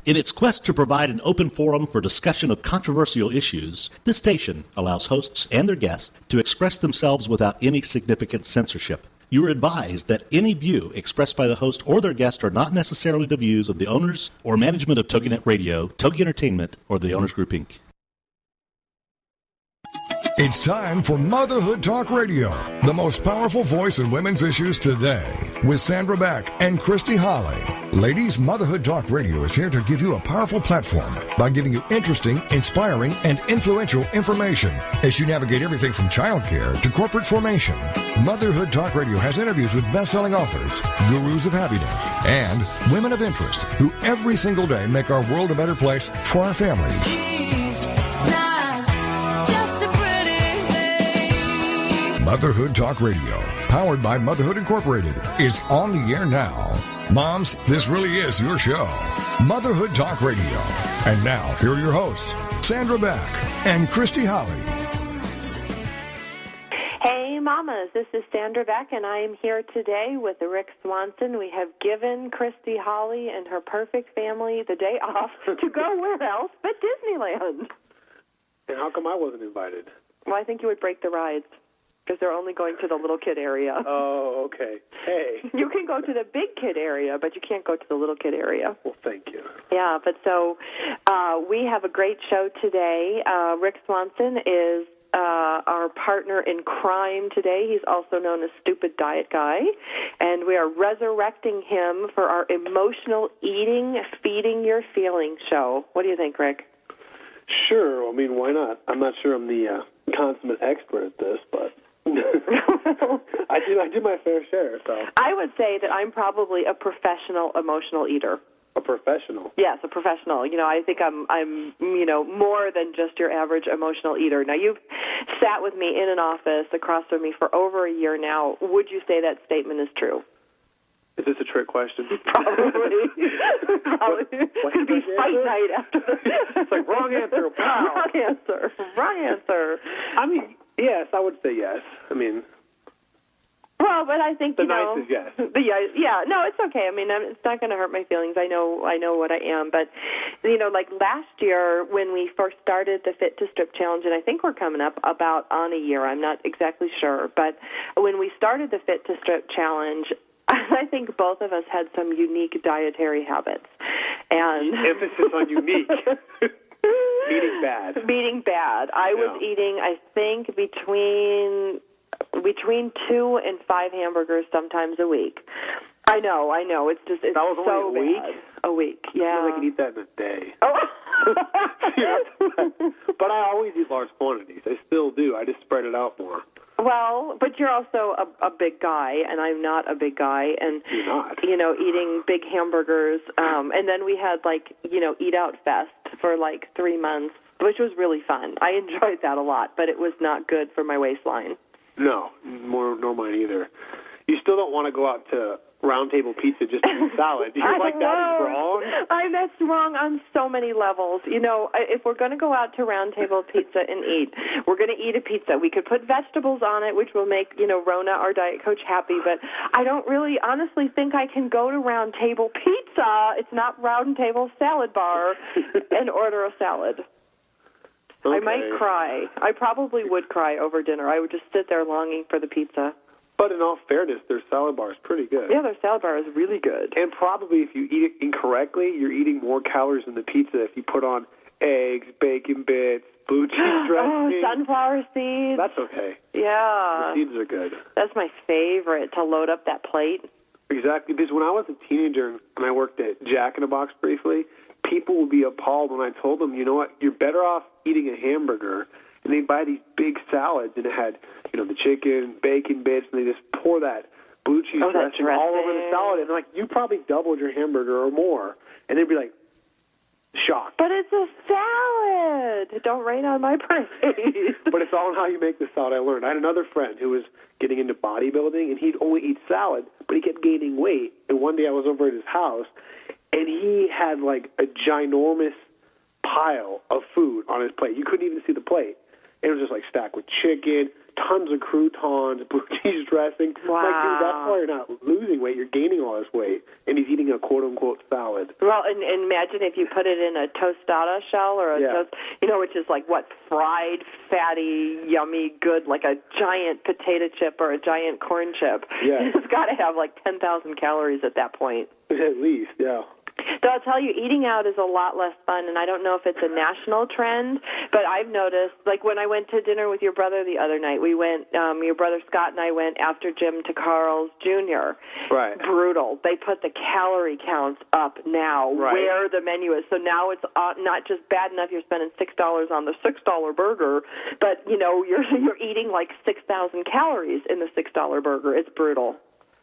In its quest to provide an open forum for discussion of controversial issues, this station allows hosts and their guests to express themselves without any significant censorship. You are advised that any view expressed by the host or their guest are not necessarily the views of the owners or management of TogiNet Radio, Togi Entertainment, or the Owners Group, Inc. It's time for Motherhood Talk Radio, the most powerful voice in women's issues today, with Sandra Beck and Christy Holly. Ladies, Motherhood Talk Radio is here to give you a powerful platform by giving you interesting, inspiring, and influential information as you navigate everything from childcare to corporate formation. Motherhood Talk Radio has interviews with best-selling authors, gurus of happiness, and women of interest who every single day make our world a better place for our families. Motherhood Talk Radio, powered by Motherhood Incorporated, is on the air now. Moms, this really is your show. Motherhood Talk Radio. And now, here are your hosts, Sandra Beck and Christy Holly. Hey, mamas, this is Sandra Beck, and I am here today with Rick Swanson. We have given Christy Holly and her perfect family the day off to go where else but Disneyland. And how come I wasn't invited? Well, I think you would break the rides, because they're only going to the little kid area. Oh, okay. Hey. You can go to the big kid area, but you can't go to the little kid area. Well, thank you. Yeah, but so we have a great show today. Rick Swanson is our partner in crime today. He's also known as Stupid Diet Guy, and we are resurrecting him for our Emotional Eating, Feeding Your Feelings show. What do you think, Rick? Sure. I mean, why not? I'm not sure I'm the consummate expert at this, but I do my fair share. So I would say that I'm probably a professional emotional eater. A professional? Yes, a professional. You know, I think I'm more than just your average emotional eater. Now, you've sat with me in an office across from me for over a year now. Would you say that statement is true? Is this a trick question? Probably. What could be fight night after this. It's like, wrong answer. Wow. Wrong answer. I mean, yes, I would say yes. I mean, well, but I think, the nice is yes. Yeah, no, it's okay. I mean, it's not going to hurt my feelings. I know what I am. But, like last year when we first started the Fit to Strip Challenge, and I think we're coming up about on a year, I'm not exactly sure, but when we started the Fit to Strip Challenge, I think both of us had some unique dietary habits. And emphasis on unique. Eating bad. Eating bad. I was eating, I think, between 2 and 5 hamburgers sometimes a week. I know. It's just that was so only bad. A week, yeah. I can eat that in a day. Oh. But I always eat large quantities. I still do. I just spread it out more. Well, but you're also a big guy, and I'm not a big guy, and you're not. Eating big hamburgers, and then we had Eat Out Fest for 3 months, which was really fun. I enjoyed that a lot, but it was not good for my waistline. No, nor mine either. You still don't want to go out to Round Table Pizza just to eat salad. You're like, that is wrong? That's wrong on so many levels. If we're going to go out to Round Table Pizza and eat, we're going to eat a pizza. We could put vegetables on it, which will make, Rona, our diet coach, happy, but I don't really honestly think I can go to Round Table Pizza, it's not Round Table Salad Bar, and order a salad. Okay. I might cry. I probably would cry over dinner. I would just sit there longing for the pizza. But in all fairness, their salad bar is pretty good. Yeah, their salad bar is really good. And probably if you eat it incorrectly, you're eating more calories in the pizza if you put on eggs, bacon bits, blue cheese dressing. Sunflower seeds. That's okay. Yeah. The seeds are good. That's my favorite, to load up that plate. Exactly, because when I was a teenager and I worked at Jack in the Box briefly, people would be appalled when I told them, you know what, you're better off eating a hamburger. And they'd buy these big salads, and it had, the chicken, bacon bits, and they just pour that blue cheese dressing all over the salad. And they're like, you probably doubled your hamburger or more. And they'd be like, shocked. But it's a salad. Don't rain on my parade. But it's all in how you make the salad, I learned. I had another friend who was getting into bodybuilding, and he'd only eat salad, but he kept gaining weight. And one day I was over at his house, and he had a ginormous pile of food on his plate. You couldn't even see the plate. and it was just like stacked with chicken, tons of croutons, blue cheese dressing. Wow. Like, dude, that's why you're not losing weight. You're gaining all this weight, and he's eating a quote-unquote salad. Well, and imagine if you put it in a tostada shell or a toast, which is like what, fried, fatty, yummy, good, like a giant potato chip or a giant corn chip. Yeah. It's got to have like 10,000 calories at that point. At least, yeah. So I'll tell you, eating out is a lot less fun, and I don't know if it's a national trend, but I've noticed, like when I went to dinner with your brother the other night, we went, your brother Scott and I went after gym to Carl's Jr. Right. Brutal. They put the calorie counts up now, where the menu is. So now it's not just bad enough you're spending $6 on the $6 burger, but, you're eating like 6,000 calories in the $6 burger. It's brutal.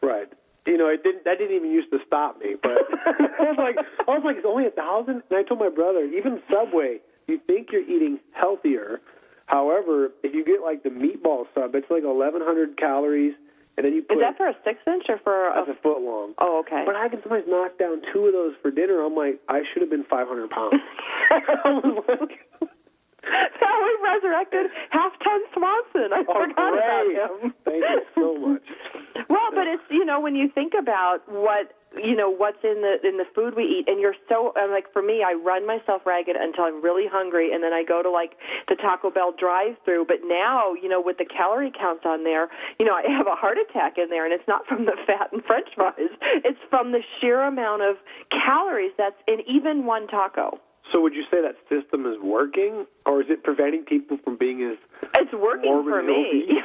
Right. That didn't even used to stop me, but I was like, it's only 1,000? And I told my brother, even Subway, you think you're eating healthier. However, if you get like the meatball sub, it's like 1,100 calories, and then you put... Is that for a 6-inch or for That's a foot long. Oh, okay. But I can sometimes knock down 2 of those for dinner. I'm like, I should have been 500 pounds. I was like... So we resurrected Half-Ton Swanson. I forgot about him. Thank you so much. Well, but it's, when you think about what's in the food we eat, and you're so, like for me, I run myself ragged until I'm really hungry, and then I go to like the Taco Bell drive-through. But now, with the calorie counts on there, I have a heart attack in there, and it's not from the fat and French fries. It's from the sheer amount of calories that's in even one taco. So would you say that system is working, or is it preventing people from being as It's working for me.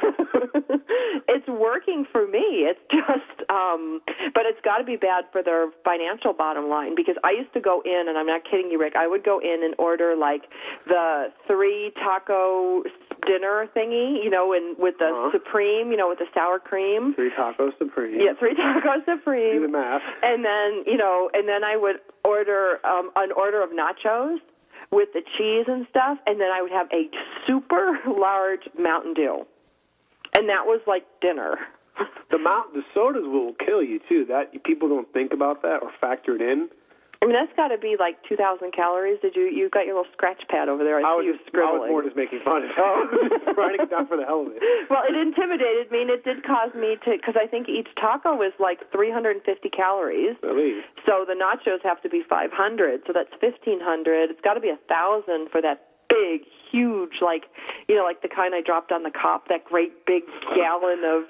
It's working for me. It's just, but it's got to be bad for their financial bottom line, because I used to go in, and I'm not kidding you, Rick, I would go in and order like the 3 taco dinner thingy, and with the Supreme, with the sour cream. 3 tacos Supreme. Yeah, 3 tacos Supreme. Do the math. And then, and then I would order an order of nachos with the cheese and stuff, and then I would have a super large Mountain Dew. And that was like dinner. The sodas will kill you, too. That people don't think about that or factor it in. I mean, that's got to be like 2,000 calories. You got your little scratch pad over there. I see you scribbling. I was more just making fun of it. Writing it down for the hell of it. Well, it intimidated me, and it did cause me to, because I think each taco is like 350 calories. At least. So the nachos have to be 500, so that's 1,500. It's got to be 1,000 for that big, huge, like the kind I dropped on the cop, that great big gallon of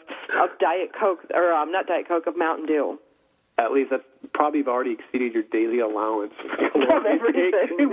Diet Coke, or not Diet Coke, of Mountain Dew. At least that's probably already exceeded your daily allowance. Of everything.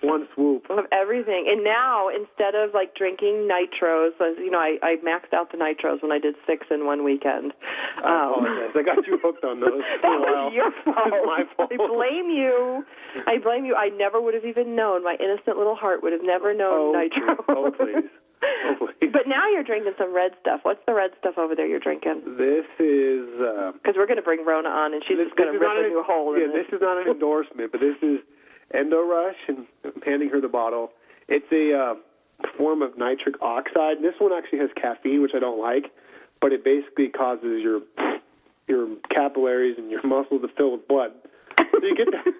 one swoop. Of everything. And now, instead of like drinking nitros, I maxed out the nitros when I did 6 in one weekend. I apologize. I got you hooked on those. That was your fault. It was my fault. I blame you. I never would have even known. My innocent little heart would have never known nitro. Oh, please. Oh, please. But now you're drinking some red stuff. What's the red stuff over there you're drinking? This is... Because we're going to bring Rona on, and she's just going to rip a new hole in it. This is not an endorsement, but this is Endo Rush, and I'm handing her the bottle. It's a form of nitric oxide. This one actually has caffeine, which I don't like, but it basically causes your capillaries and your muscles to fill with blood. So you get that...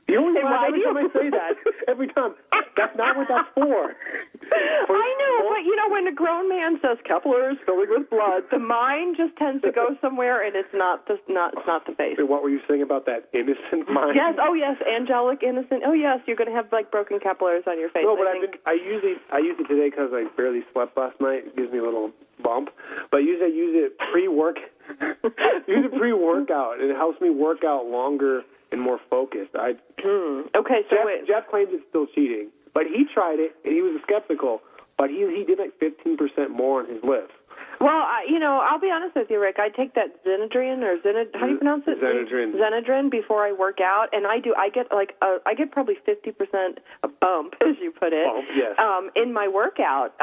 You always laugh every time I say that. Every time. That's not what that's for. I know, but when a grown man says capillaries filling with blood, the mind just tends to go somewhere, and it's not the face. And what were you saying about that innocent mind? Yes, angelic, innocent. Oh yes, you're going to have like broken capillaries on your face. No, but I use it today because I barely slept last night. It gives me a little bump. But usually I use it pre-workout, and it helps me work out longer and more focused. Okay, so Jeff claims it's still cheating, but he tried it and he was skeptical. But he did like 15% more on his lifts. Well, I'll be honest with you, Rick. I take that Zenadrin how do you pronounce it? Zenadrin before I work out, and I get probably 50% a bump, as you put it, yes. In my workout.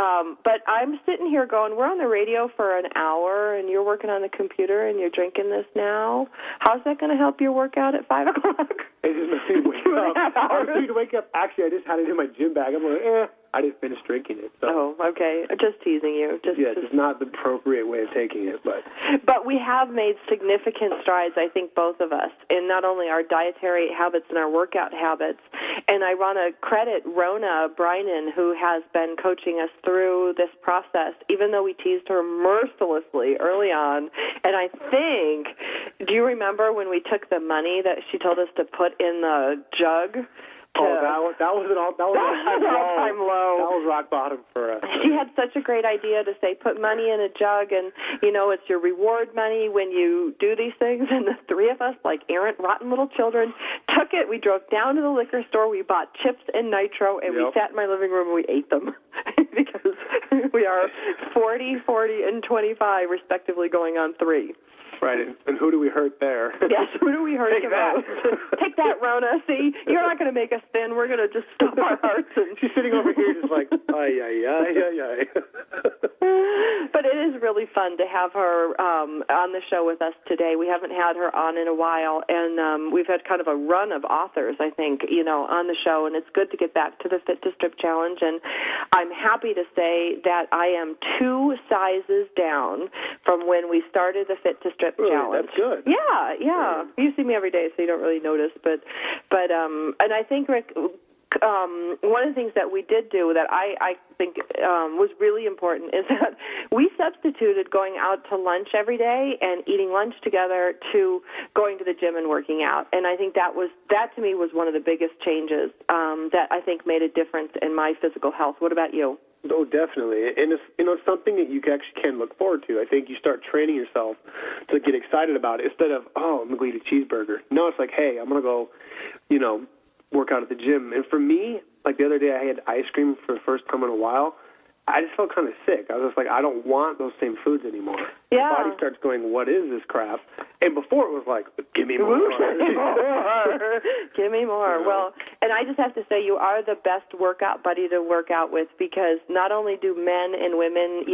But I'm sitting here going, we're on the radio for an hour, and you're working on the computer, and you're drinking this now. How's that going to help your workout at 5 o'clock? It just makes me wake up. I was ready to wake up. Actually, I just had it in my gym bag. I'm like, I didn't finish drinking it. So. Oh, okay. Just teasing you. It's not the appropriate way of taking it, But we have made significant strides, I think, both of us, in not only our dietary habits and our workout habits. And I want to credit Rona Brynin, who has been coaching us through this process, even though we teased her mercilessly early on. And I think, do you remember when we took the money that she told us to put in the jug? That was an all-time low. That was rock bottom for us. She had such a great idea to say, put money in a jug, and, it's your reward money when you do these things. And the three of us, like errant, rotten little children, took it. We drove down to the liquor store. We bought chips and nitro, and we sat in my living room and we ate them because we are 40, and 25, respectively, going on 3. Right, and who do we hurt there? Yes, who do we hurt the most? Take that, Rona. See, you're not going to make us thin. We're going to just stop our hearts. And she's sitting over here just like, ay. But it is really fun to have her on the show with us today. We haven't had her on in a while, and we've had kind of a run of authors, I think, on the show, and it's good to get back to the Fit to Strip Challenge. And I'm happy to say that I am 2 sizes down from when we started the Fit to Strip Challenge. That's good. Yeah. You see me every day, so you don't really notice. But and I think, Rick, one of the things that we did do that I think was really important is that we substituted going out to lunch every day and eating lunch together to going to the gym and working out. And I think that to me was one of the biggest changes that I think made a difference in my physical health. What about you? Oh, definitely. And it's something that you actually can look forward to. I think you start training yourself to get excited about it instead of, I'm going to go eat a cheeseburger. No, it's like, hey, I'm going to go, work out at the gym. And for me, like the other day I had ice cream for the first time in a while. I just felt kind of sick. I was just like, I don't want those same foods anymore. Yeah. My body starts going, what is this crap? And before it was like, give me more. Give me more. Yeah. Well, and I just have to say you are the best workout buddy to work out with because not only do men and women,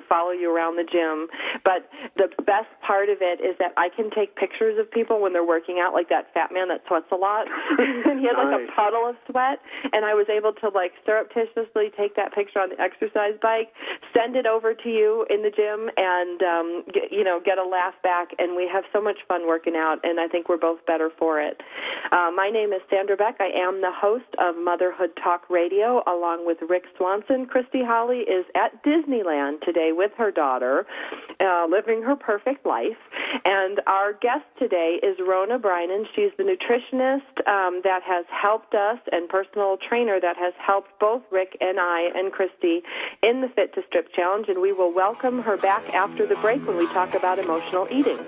follow you around the gym, but the best part of it is that I can take pictures of people when they're working out, like that fat man that sweats a lot. And he had like a puddle of sweat, and I was able to surreptitiously take that picture on the exercise bike, send it over to you in the gym, and get a laugh back, and we have so much fun working out, and I think we're both better for it. My name is Sandra Beck. I am the host of Motherhood Talk Radio, along with Rick Swanson. Christy Holly is at Disneyland today with her daughter, living her perfect life, and our guest today is Rona Brynin. She's the nutritionist that has helped us and personal trainer that has helped both Rick and I and Christy in the Fit to Strip Challenge, and we will welcome her back after the break when we talk about emotional eating.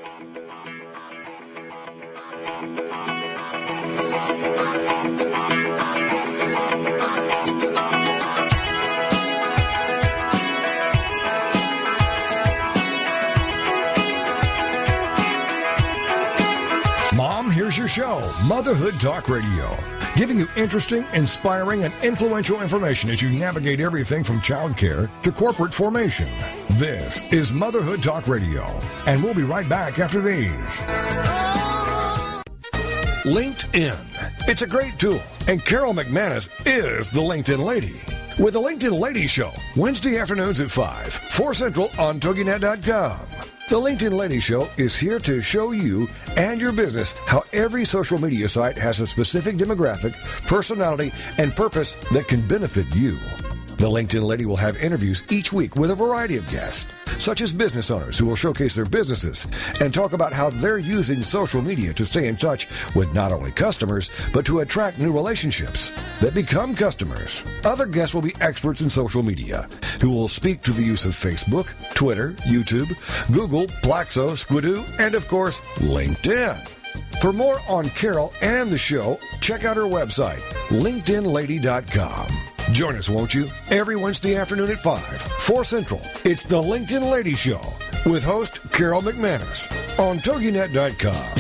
Mom, here's your show, Motherhood Talk Radio, giving you interesting, inspiring, and influential information as you navigate everything from childcare to corporate formation. This is Motherhood Talk Radio, and we'll be right back after these. LinkedIn. It's a great tool, and Carol McManus is the LinkedIn lady. With the LinkedIn Lady Show, Wednesday afternoons at 5, 4 Central on TogiNet.com. The LinkedIn Lady Show is here to show you and your business how every social media site has a specific demographic, personality, and purpose that can benefit you. The LinkedIn Lady will have interviews each week with a variety of guests, such as business owners who will showcase their businesses and talk about how they're using social media to stay in touch with not only customers, but to attract new relationships that become customers. Other guests will be experts in social media who will speak to the use of Facebook, Twitter, YouTube, Google, Plaxo, Squidoo, and of course, LinkedIn. For more on Carol and the show, check out her website, LinkedInLady.com. Join us, won't you? Every Wednesday afternoon at 5, 4 Central. It's the LinkedIn Lady Show with host Carol McManus on TogiNet.com.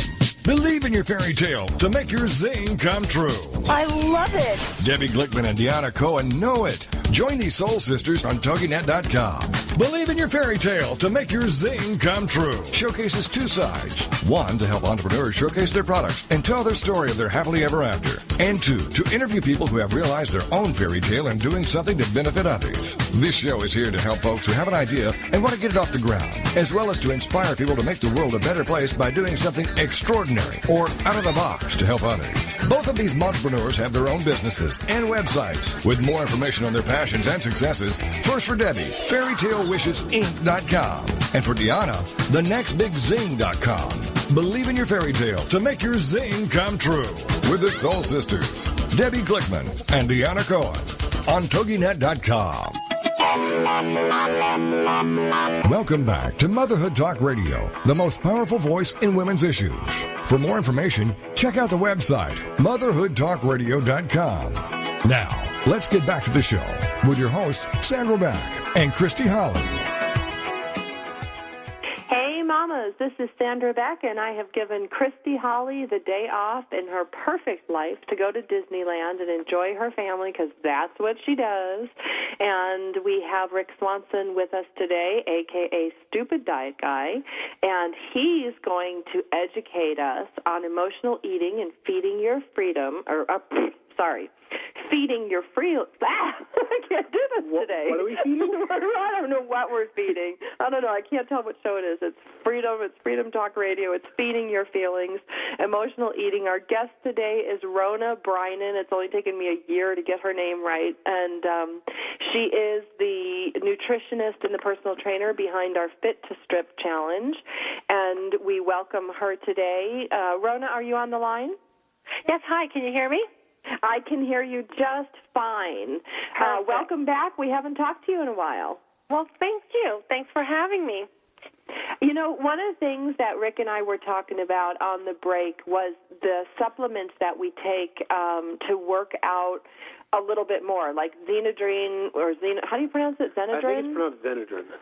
Believe in your fairy tale to make your zing come true. I love it. Debbie Glickman and Deanna Cohen know it. Join these soul sisters on TogiNet.com. Believe in your fairy tale to make your zing come true. Showcases 2 sides. One, to help entrepreneurs showcase their products and tell their story of their happily ever after. And 2, to interview people who have realized their own fairy tale and doing something to benefit others. This show is here to help folks who have an idea and want to get it off the ground, as well as to inspire people to make the world a better place by doing something extraordinary or out of the box to help others. Both of these entrepreneurs have their own businesses and websites. With more information on their passions and successes, first for Debbie, fairytalewishesinc.com, and for Deanna, thenextbigzing.com. Believe in your fairy tale to make your zing come true with the Soul Sisters, Debbie Glickman and Deanna Cohen on TogiNet.com. Welcome back to Motherhood Talk Radio, the most powerful voice in women's issues. For more information, check out the website, motherhoodtalkradio.com. Now, let's get back to the show with your hosts, Sandra Beck and Christy Holly. Hey, mamas, this is Sandra Beck, and I have given Christy Holly the day off in her perfect life to go to Disneyland and enjoy her family, because that's what she does. And we have Rick Swanson with us today, a.k.a. Stupid Diet Guy, and he's going to educate us on emotional eating and feeding your freedom, feeding your free. I can't do this today. What are we feeding? I don't know what we're feeding. I don't know. I can't tell what show it is. It's Freedom. It's Freedom Talk Radio. It's feeding your feelings, emotional eating. Our guest today is Rona Brynin. It's only taken me a year to get her name right, and she is the nutritionist and the personal trainer behind our Fit to Strip challenge. And we welcome her today. Rona, are you on the line? Yes, hi. Can you hear me? I can hear you just fine. Welcome back. We haven't talked to you in a while. Well, thank you. Thanks for having me. You know, one of the things that Rick and I were talking about on the break was the supplements that we take to work out a little bit more, like Xenadrine, or how do you pronounce it? Xenadrine? I think it's pronounced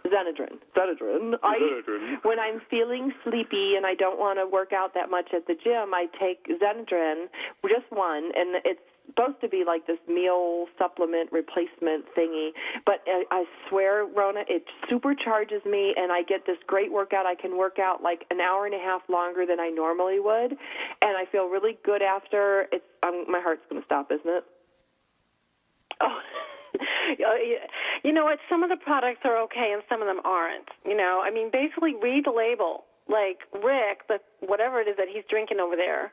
Xenadrine. Xenadrine. When I'm feeling sleepy and I don't want to work out that much at the gym, I take Xenadrine, just one, and it's supposed to be like this meal supplement replacement thingy, but I swear, Rona, it supercharges me, and I get this great workout. I can work out like an hour and a half longer than I normally would, and I feel really good after. My heart's going to stop, isn't it? Oh, you know what? Some of the products are okay and some of them aren't. You know, I mean, basically read the label. Like Rick, whatever it is that he's drinking over there,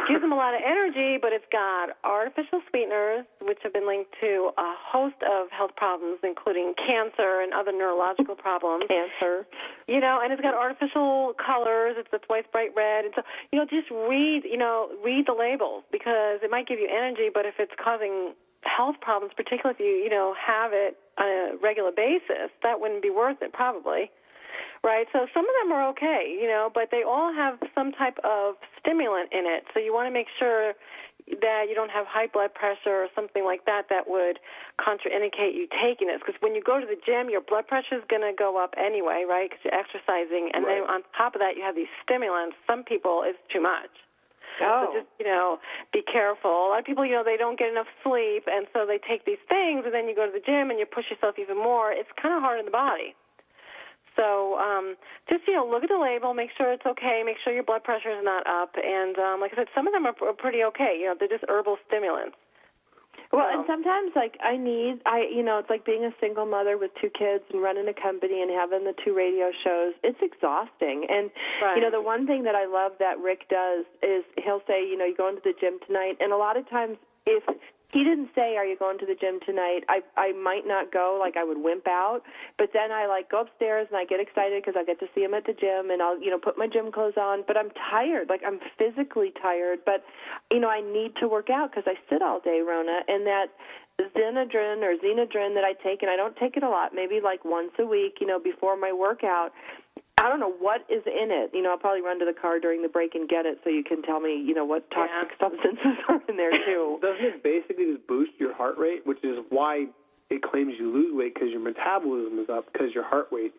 gives him a lot of energy, but it's got artificial sweeteners, which have been linked to a host of health problems, including cancer and other neurological problems. Cancer. You know, and it's got artificial colors. It's why it's bright red. And so, you know, just read the labels, because it might give you energy, but if it's causing health problems, particularly if you have it on a regular basis, that wouldn't be worth it probably. Right, so some of them are okay, but they all have some type of stimulant in it. So you want to make sure that you don't have high blood pressure or something like that would contraindicate you taking this. Because when you go to the gym, your blood pressure is going to go up anyway, right, because you're exercising. And then on top of that, you have these stimulants. Some people, it's too much. Oh. So just, be careful. A lot of people, they don't get enough sleep, and so they take these things, and then you go to the gym and you push yourself even more. It's kind of hard on the body. So just, look at the label, make sure it's okay, make sure your blood pressure is not up. And like I said, some of them are pretty okay. They're just herbal stimulants. Well, and sometimes, it's like being a single mother with 2 kids and running a company and having the 2 radio shows. It's exhausting. And, the one thing that I love that Rick does is he'll say, you go into the gym tonight. And a lot of times, if he didn't say, are you going to the gym tonight, I might not go, like I would wimp out. But then I go upstairs and I get excited because I get to see him at the gym, and I'll, put my gym clothes on. But I'm tired, I'm physically tired. But, I need to work out because I sit all day, Rona. And that Xenadrine that I take, and I don't take it a lot, maybe once a week, before my workout, I don't know what is in it. I'll probably run to the car during the break and get it so you can tell me, what toxic substances are in there, too. Doesn't it basically just boost your heart rate, which is why it claims you lose weight, because your metabolism is up, because your heart rate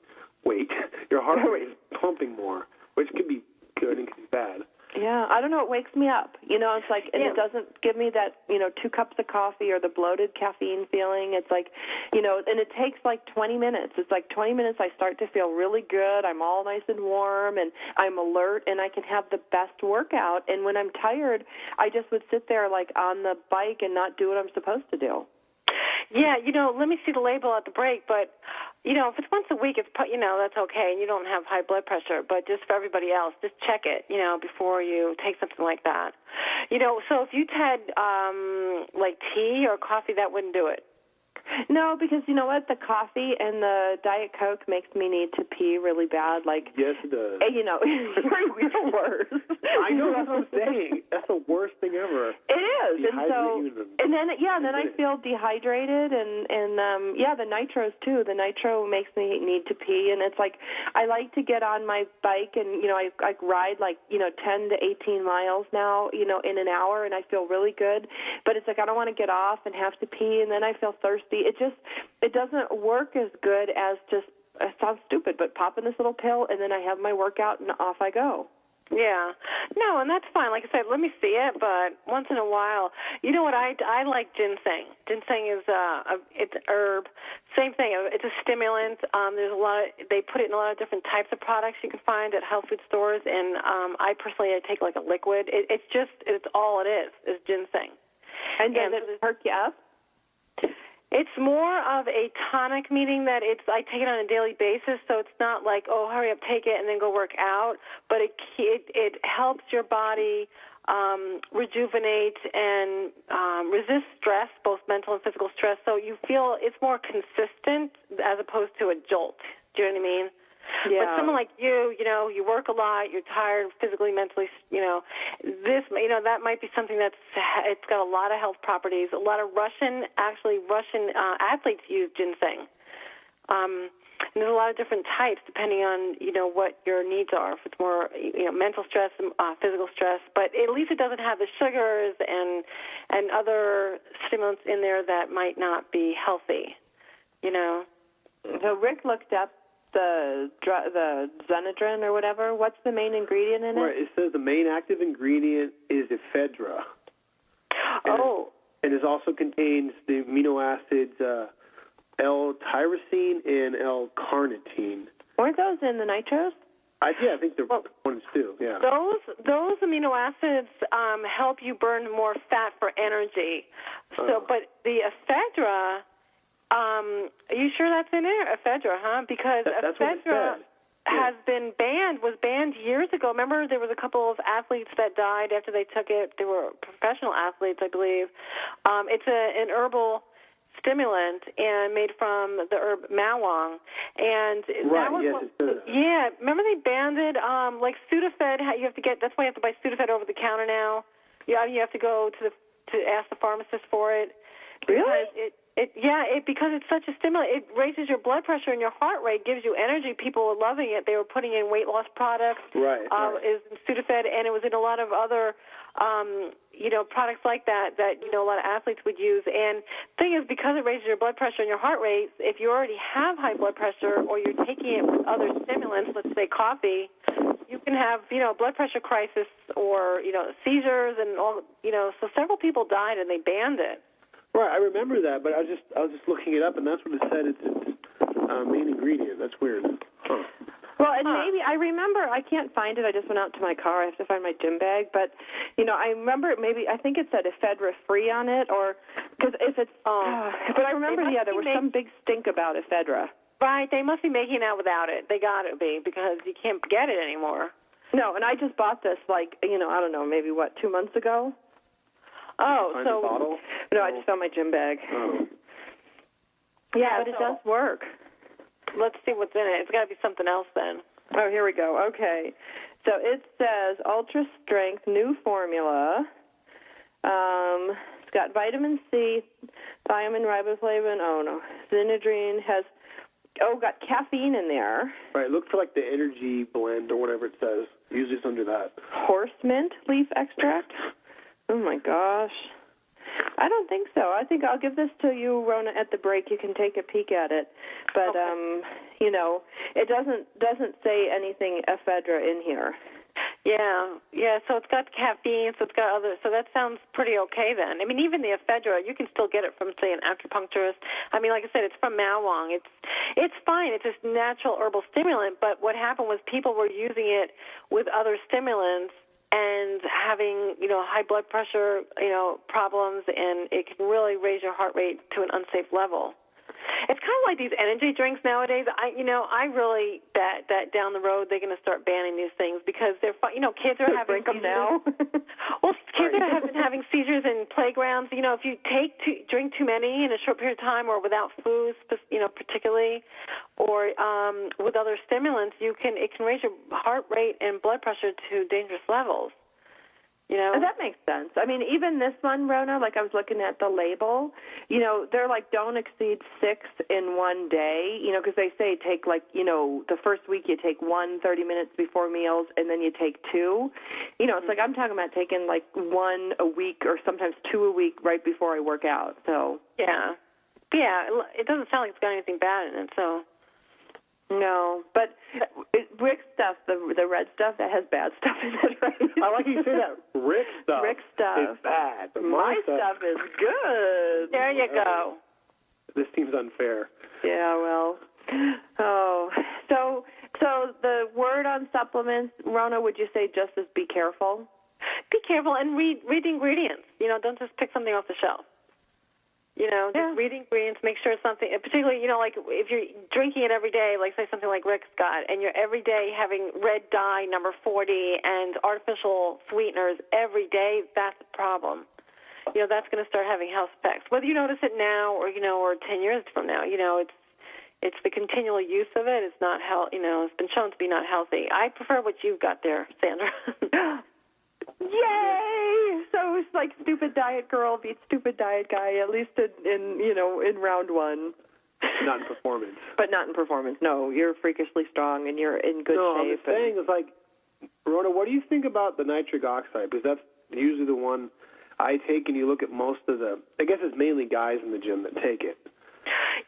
is pumping more, which could be good and could be bad. Yeah, I don't know. It wakes me up. It's like, and it doesn't give me that, 2 cups of coffee or the bloated caffeine feeling. It's like, and it takes like 20 minutes. It's like 20 minutes I start to feel really good. I'm all nice and warm, and I'm alert, and I can have the best workout. And when I'm tired, I just would sit there like on the bike and not do what I'm supposed to do. Yeah, let me see the label at the break, but, if it's once a week, it's that's okay, and you don't have high blood pressure, but just for everybody else, just check it, before you take something like that. So if you'd had, like tea or coffee, that wouldn't do it. No, because you know what? The coffee and the Diet Coke makes me need to pee really bad. Like, yes, it does. You're the worst. I know, that's what I'm saying. That's the worst thing ever. It is. And then I feel dehydrated, and the nitros too. The nitro makes me need to pee, and it's like I like to get on my bike, and I ride like 10 to 18 miles now, in an hour, and I feel really good. But it's like I don't want to get off and have to pee, and then I feel thirsty. It doesn't work as good as just, it sounds stupid, but popping this little pill, and then I have my workout, and off I go. Yeah. No, and that's fine. Like I said, let me see it, but once in a while. You know what? I like ginseng. Ginseng is it's an herb. Same thing. It's a stimulant. There's they put it in a lot of different types of products you can find at health food stores, and I personally take like a liquid. It's all it is ginseng. And does it perk you up? It's more of a tonic, meaning that I take it on a daily basis, so it's not like, oh, hurry up, take it, and then go work out. But it helps your body rejuvenate and resist stress, both mental and physical stress. So you feel it's more consistent as opposed to a jolt. Do you know what I mean? Yeah. But someone like you you work a lot, you're tired physically, mentally, that might be something it's got a lot of health properties. A lot of Russian athletes use ginseng. And there's a lot of different types depending on, what your needs are. If it's more, mental stress, physical stress, but at least it doesn't have the sugars and other stimulants in there that might not be healthy, So Rick looked up the Xenadrin or whatever. What's the main ingredient in it? Right, it says the main active ingredient is ephedra. And it also contains the amino acids L-tyrosine and L-carnitine. Weren't those in the nitros? I think they're ones too. Yeah. Those amino acids help you burn more fat for energy. But the ephedra. Are you sure that's in there, ephedra, huh? Because ephedra was banned years ago. Remember, there was a couple of athletes that died after they took it. They were professional athletes, I believe. It's an herbal stimulant and made from the herb mawang. And remember they banned it? Like Sudafed, that's why you have to buy Sudafed over the counter now. Yeah, you have to go to ask the pharmacist for it. Really? Because it's such a stimulant. It raises your blood pressure and your heart rate, gives you energy. People were loving it. They were putting in weight loss products. Right. Is Sudafed, and it was in a lot of other, products like that a lot of athletes would use. And the thing is, because it raises your blood pressure and your heart rate, if you already have high blood pressure or you're taking it with other stimulants, let's say coffee, you can have, blood pressure crisis or, seizures and all, so several people died and they banned it. Right, I remember that, but I was just looking it up, and that's what it said. It's main ingredient. That's weird. Huh. Well, and maybe I remember. I can't find it. I just went out to my car. I have to find my gym bag. But I remember I think it said ephedra free on it, or because if it's. But I remember there was some big stink about ephedra. Right, they must be making out without it. They got to be because you can't get it anymore. No, and I just bought this I don't know, maybe 2 months ago. Bottle? No, I just found my gym bag. Oh. Yeah, but it does work. Let's see what's in it. It's got to be something else then. Oh, here we go. Okay. So it says Ultra Strength New Formula. It's got vitamin C, thiamine, riboflavin. Oh, no. Xenadrin has, got caffeine in there. Right. Look for the energy blend or whatever it says. Usually it's under that. Horse mint leaf extract. Oh, my gosh. I don't think so. I think I'll give this to you, Rona, at the break. You can take a peek at it. But, okay. It doesn't say anything ephedra in here. Yeah. So it's got caffeine. So it's got other. So that sounds pretty okay then. I mean, even the ephedra, you can still get it from, say, an acupuncturist. I mean, like I said, it's from Mawang. It's fine. It's this natural herbal stimulant. But what happened was people were using it with other stimulants and having, high blood pressure, problems, and it can really raise your heart rate to an unsafe level. It's kind of like these energy drinks nowadays. I really bet that down the road they're going to start banning these things because they're, kids are having drink them now. Well, kids have been having seizures in playgrounds. If you drink too many in a short period of time, or without food, particularly, or with other stimulants, it can raise your heart rate and blood pressure to dangerous levels. And that makes sense. I mean, even this one, Rona, like I was looking at the label, they're like don't exceed 6 in one day, because they say take the first week you take 30 minutes before meals and then you take 2. It's like I'm talking about taking like 1 a week or sometimes 2 a week right before I work out. So yeah, it doesn't sound like it's got anything bad in it. So no, but Rick stuff, the red stuff, that has bad stuff in it, right? I like you say that. Rick stuff is bad. My stuff is good. There you go. This seems unfair. Yeah, well. Oh, so the word on supplements, Rona, would you say just as be careful? Be careful and read the ingredients. Don't just pick something off the shelf. Just read ingredients, make sure it's something, particularly, like if you're drinking it every day, like say something like Rick's got, and you're every day having red dye number 40 and artificial sweeteners every day, that's a problem. That's going to start having health effects. Whether you notice it now or 10 years from now, it's the continual use of it. It's not it's been shown to be not healthy. I prefer what you've got there, Sandra. Yay! So it's like stupid diet girl beats stupid diet guy, at least in round 1. Not in performance. But not in performance. No, you're freakishly strong and you're in good shape. No, I'm saying it's like, Rona, what do you think about the nitric oxide? Because that's usually the one I take, and you look at most of I guess it's mainly guys in the gym that take it.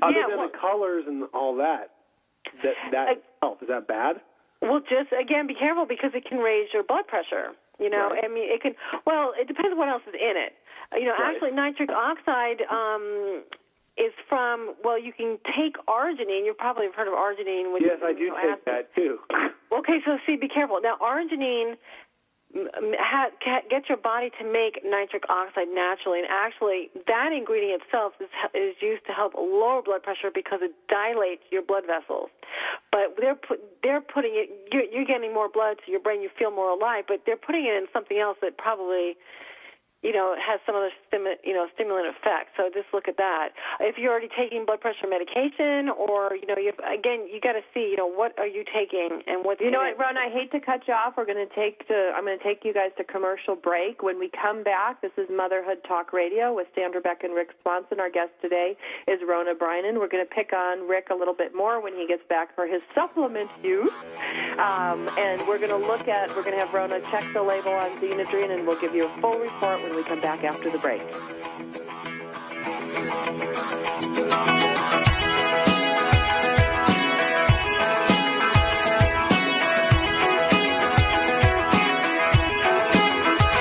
Other than the colors and all that help. Is that bad? Well, just, again, be careful because it can raise your blood pressure. Right. I mean, it can, it depends what else is in it. Right. Actually, nitric oxide is from, you can take arginine. You probably have heard of arginine. Yes, I do take that, too. Okay, so see, be careful. Now, arginine gets your body to make nitric oxide naturally, and actually that ingredient itself is used to help lower blood pressure because it dilates your blood vessels. But they're putting it, you're getting more blood to your brain, you feel more alive, but they're putting it in something else that probably has some other stimulant effect. So just look at that. If you're already taking blood pressure medication, or you got to see what are you taking and what. What, Ron? I hate to cut you off. I'm going to take you guys to commercial break. When we come back, this is Motherhood Talk Radio with Sandra Beck and Rick Swanson. Our guest today is Rona Brynin. We're going to pick on Rick a little bit more when he gets back for his supplement use, and we're going to have Rona check the label on Xenadrine, and we'll give you a full report when we come back after the break.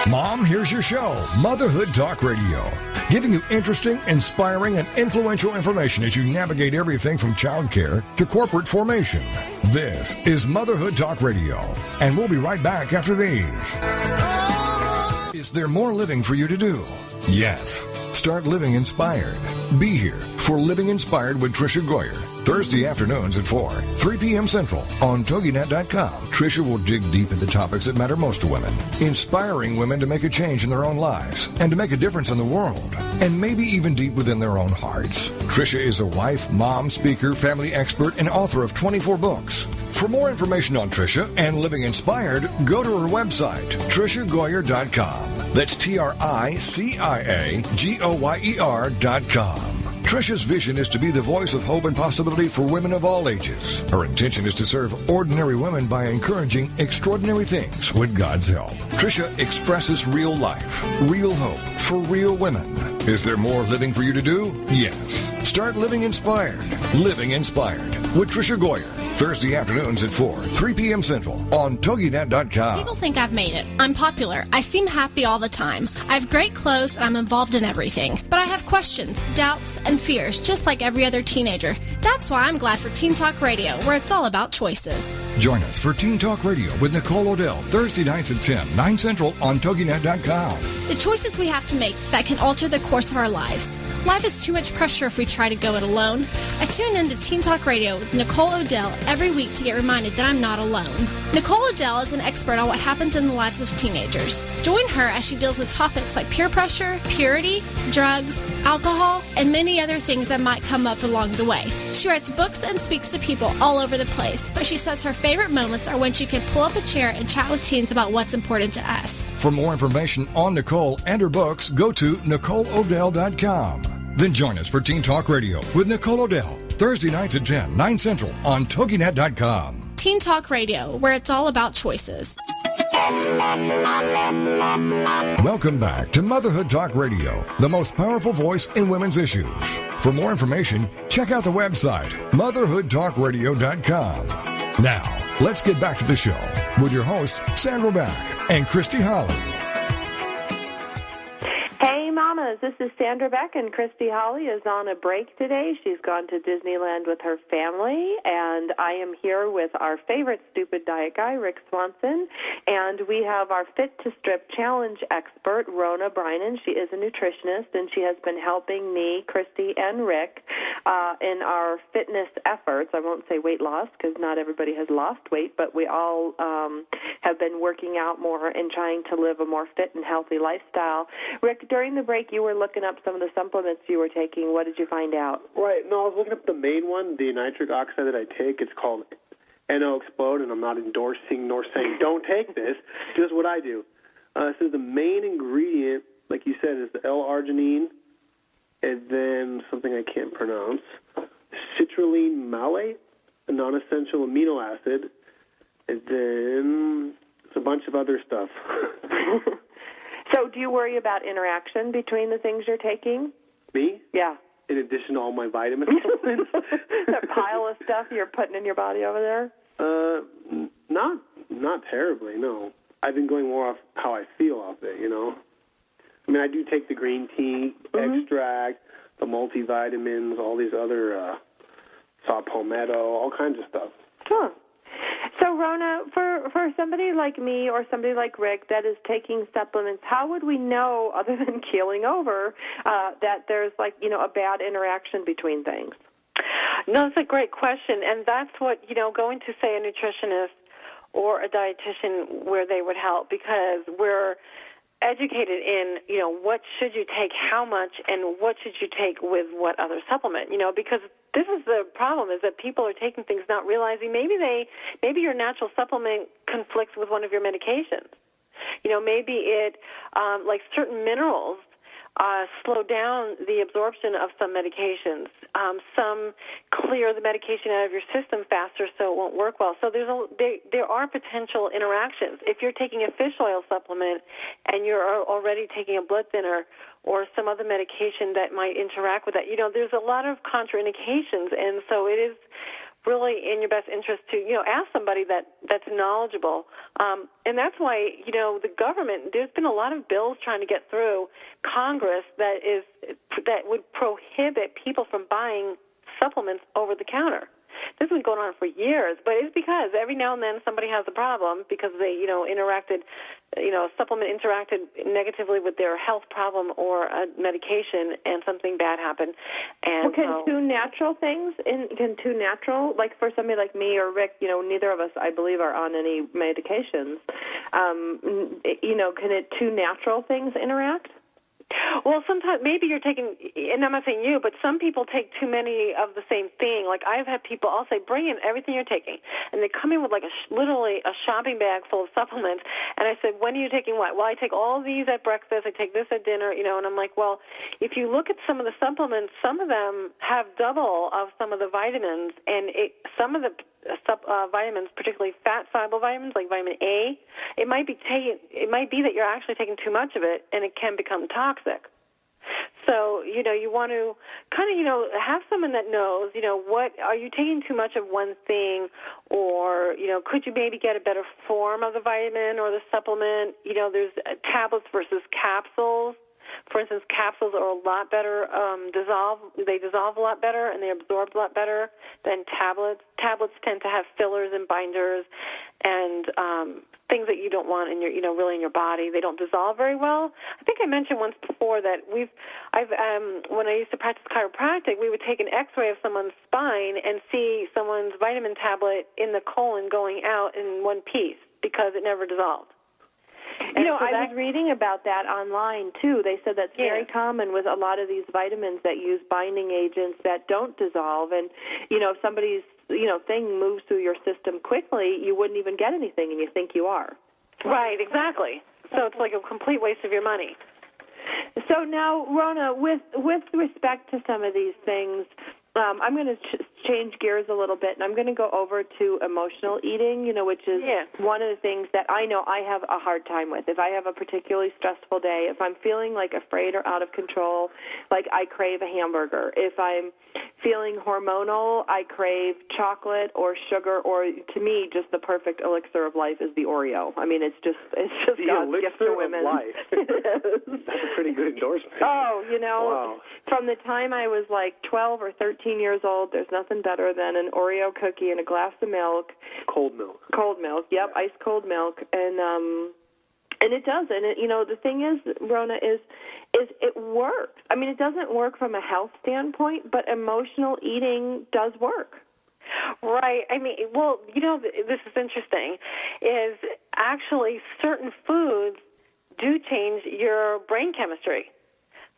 Mom, here's your show, Motherhood Talk Radio, giving you interesting, inspiring, and influential information as you navigate everything from childcare to corporate formation. This is Motherhood Talk Radio, and we'll be right back after these. Is there more living for you to do? Yes. Start living inspired. Be here for Living Inspired with Tricia Goyer, Thursday afternoons at 4, 3 p.m. Central on TogiNet.com. Tricia will dig deep into topics that matter most to women, inspiring women to make a change in their own lives and to make a difference in the world, and maybe even deep within their own hearts. Tricia is a wife, mom, speaker, family expert, and author of 24 books. For more information on Tricia and Living Inspired, go to her website, TriciaGoyer.com. That's TriciaGoyer.com. Tricia's vision is to be the voice of hope and possibility for women of all ages. Her intention is to serve ordinary women by encouraging extraordinary things with God's help. Tricia expresses real life, real hope for real women. Is there more living for you to do? Yes. Start living inspired. Living Inspired with Tricia Goyer. Thursday afternoons at 4, 3 p.m. Central on TogiNet.com. People think I've made it. I'm popular. I seem happy all the time. I have great clothes and I'm involved in everything. But I have questions, doubts, and fears, just like every other teenager. That's why I'm glad for Teen Talk Radio, where it's all about choices. Join us for Teen Talk Radio with Nicole Odell, Thursday nights at 10, 9 Central on TogiNet.com. The choices we have to make that can alter the course of our lives. Life is too much pressure if we try to go it alone. I tune in to Teen Talk Radio with Nicole Odell every week to get reminded that I'm not alone. Nicole Odell is an expert on what happens in the lives of teenagers. Join her as she deals with topics like peer pressure, purity, drugs, alcohol, and many other things that might come up along the way. She writes books and speaks to people all over the place, but she says her favorite moments are when she can pull up a chair and chat with teens about what's important to us. For more information on Nicole and her books, go to NicoleOdell.com. Then join us for Teen Talk Radio with Nicole Odell, Thursday nights at 10, 9 Central on TogiNet.com. Teen Talk Radio, where it's all about choices. Welcome back to Motherhood Talk Radio, the most powerful voice in women's issues. For more information, check out the website, motherhoodtalkradio.com. Now, let's get back to the show with your hosts, Sandra Beck and Christy Holly. Hey, mamas, this is Sandra Beck, and Christy Holly is on a break today. She's gone to Disneyland with her family, and I am here with our favorite stupid diet guy, Rick Swanson, and we have our Fit to Strip Challenge expert, Rona Brynin. She is a nutritionist, and she has been helping me, Christy, and Rick in our fitness efforts. I won't say weight loss, because not everybody has lost weight, but we all have been working out more and trying to live a more fit and healthy lifestyle. Rick, during the break, you were looking up some of the supplements you were taking. What did you find out? Right. No, I was looking up the main one, the nitric oxide that I take. It's called NO Explode, and I'm not endorsing nor saying don't take this. Just what I do. It says the main ingredient, like you said, is the L-arginine, and then something I can't pronounce, citrulline malate, a non-essential amino acid, and then it's a bunch of other stuff. So do you worry about interaction between the things you're taking? Me? Yeah. In addition to all my vitamins? That pile of stuff you're putting in your body over there? Not terribly, no. I've been going more off how I feel off it, you know. I mean, I do take the green tea extract, the multivitamins, all these other saw palmetto, all kinds of stuff. Huh. So, Rona, for somebody like me or somebody like Rick that is taking supplements, how would we know, other than keeling over, that there's, like, you know, a bad interaction between things? No, that's a great question, and that's what, you know, going to, say, a nutritionist or a dietitian where they would help, because we're educated in, you know, what should you take, how much, and what should you take with what other supplement, you know, because this is the problem, is that people are taking things not realizing maybe your natural supplement conflicts with one of your medications. You know, maybe it, like certain minerals, slow down the absorption of some medications. Some clear the medication out of your system faster, so it won't work well. So there are potential interactions. If you're taking a fish oil supplement and you're already taking a blood thinner or some other medication that might interact with that, you know, there's a lot of contraindications, and so it is really in your best interest to, you know, ask somebody that's knowledgeable. And that's why, you know, the government, there's been a lot of bills trying to get through Congress that would prohibit people from buying supplements over the counter. This has been going on for years, but it's because every now and then somebody has a problem because they, you know, a supplement interacted negatively with their health problem or a medication, and something bad happened. And well, can two natural, like for somebody like me or Rick, you know, neither of us, I believe, are on any medications. You know, can two natural things interact? Well, sometimes maybe you're taking, and I'm not saying you, but some people take too many of the same thing. Like I've had people, I'll say, bring in everything you're taking, and they come in with like literally a shopping bag full of supplements, and I said, when are you taking what? Well, I take all these at breakfast, I take this at dinner, you know, and I'm like, well, if you look at some of the supplements, some of them have double of some of the vitamins, and some of the vitamins, particularly fat-soluble vitamins like vitamin A, it might be that you're actually taking too much of it, and it can become toxic. So, you want to kind of, have someone that knows, what, are you taking too much of one thing, or, could you maybe get a better form of the vitamin or the supplement? There's tablets versus capsules. For instance, capsules are a lot better They dissolve a lot better and they absorb a lot better than tablets. Tablets tend to have fillers and binders and things that you don't want in your, really in your body. They don't dissolve very well. I think I mentioned once before that when I used to practice chiropractic, we would take an X-ray of someone's spine and see someone's vitamin tablet in the colon going out in one piece because it never dissolved. I was reading about that online, too. They said that's very common with a lot of these vitamins that use binding agents that don't dissolve. And, if somebody's, thing moves through your system quickly, you wouldn't even get anything, and you think you are. Right, exactly. So it's like a complete waste of your money. So now, Rona, with respect to some of these things, I'm going to change gears a little bit, and I'm going to go over to emotional eating, which is one of the things that I know I have a hard time with. If I have a particularly stressful day, if I'm feeling like afraid or out of control, like I crave a hamburger. If I'm feeling hormonal, I crave chocolate or sugar, or to me, just the perfect elixir of life is the Oreo. I mean, it's just the God's gift to women. That's a pretty good endorsement. Oh, wow. From the time I was like 12 or 13 years old, there's nothing better than an Oreo cookie and a glass of milk. Cold milk. Cold milk, yep, ice cold milk, and it does. And the thing is, Rona, is it works. I mean, it doesn't work from a health standpoint, but emotional eating does work. Right. I mean, well, this is interesting, is actually certain foods do change your brain chemistry.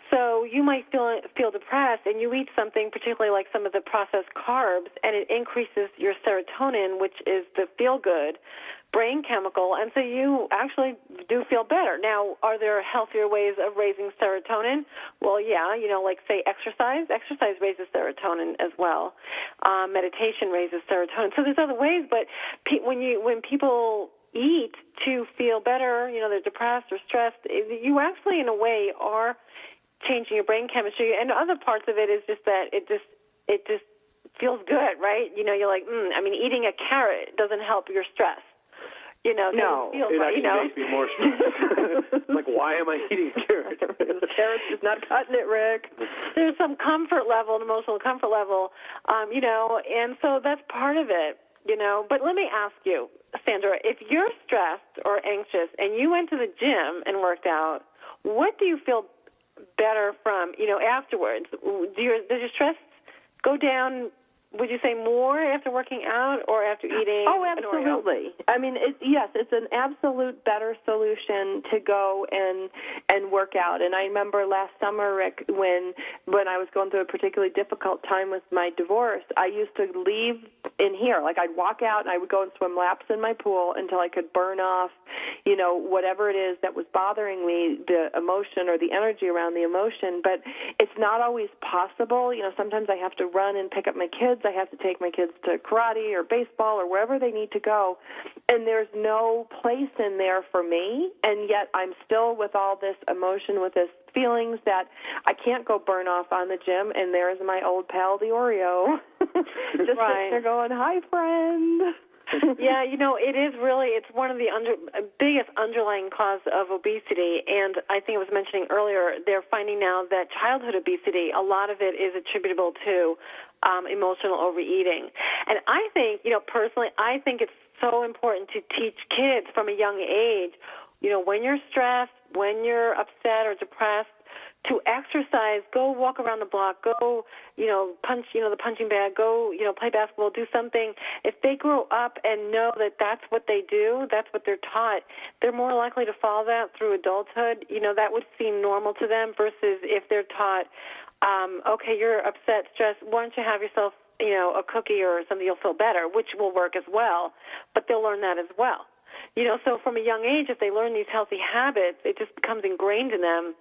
So you might feel depressed, and you eat something, particularly like some of the processed carbs, and it increases your serotonin, which is the feel-good brain chemical, and so you actually do feel better. Now, are there healthier ways of raising serotonin? Well, yeah, like, say, exercise. Exercise raises serotonin as well. Meditation raises serotonin. So there's other ways, but when people eat to feel better, they're depressed or stressed, you actually, in a way, are changing your brain chemistry. And other parts of it is just that it just feels good, right? You're like, eating a carrot doesn't help your stress. No, it actually makes me more stressed. Like, why am I eating carrot? The carrot's just not cutting it, Rick. There's some comfort level, an emotional comfort level, and so that's part of it, But let me ask you, Sandra, if you're stressed or anxious and you went to the gym and worked out, what do you feel better from, afterwards? Does your stress go down, would you say, more after working out or after eating? Oh, absolutely. I mean, it's an absolute better solution to go and work out. And I remember last summer, Rick, when I was going through a particularly difficult time with my divorce, I used to leave in here. Like, I'd walk out and I would go and swim laps in my pool until I could burn off, whatever it is that was bothering me, the emotion or the energy around the emotion. But it's not always possible. Sometimes I have to run and pick up my kids. I have to take my kids to karate or baseball or wherever they need to go. And there's no place in there for me. And yet I'm still with all this emotion, with this feelings that I can't go burn off on the gym, and there's my old pal, the Oreo, just sitting there going, hi, friend. Yeah, it's one of the biggest underlying cause of obesity, and I think I was mentioning earlier, they're finding now that childhood obesity, a lot of it is attributable to emotional overeating. And I think, personally, I think it's so important to teach kids from a young age, when you're stressed, when you're upset or depressed, to exercise, go walk around the block, go, punch, the punching bag, go, play basketball, do something. If they grow up and know that that's what they do, that's what they're taught, they're more likely to follow that through adulthood. That would seem normal to them versus if they're taught, okay, you're upset, stressed, why don't you have yourself, a cookie or something, you'll feel better, which will work as well, but they'll learn that as well. So from a young age, if they learn these healthy habits, it just becomes ingrained in them.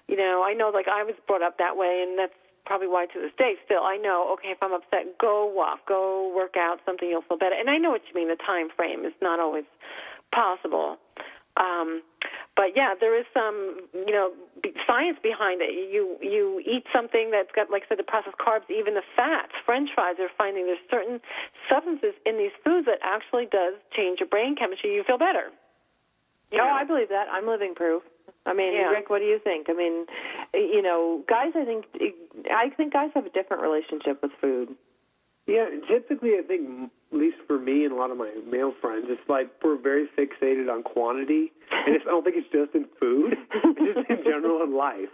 I know, like, I was brought up that way, and that's probably why to this day still I know, okay, if I'm upset, go walk, go work out, something, you'll feel better. And I know what you mean, the time frame is not always possible. But yeah, there is some, science behind it. You eat something that's got, like I said, the processed carbs, even the fats. French fries are finding there's certain substances in these foods that actually does change your brain chemistry. You feel better. I believe that. I'm living proof. I mean, Rick, what do you think? I mean, guys, I think guys have a different relationship with food. Yeah, typically I think, at least for me and a lot of my male friends, it's like we're very fixated on quantity. And I don't think it's just in food. It's just in general in life.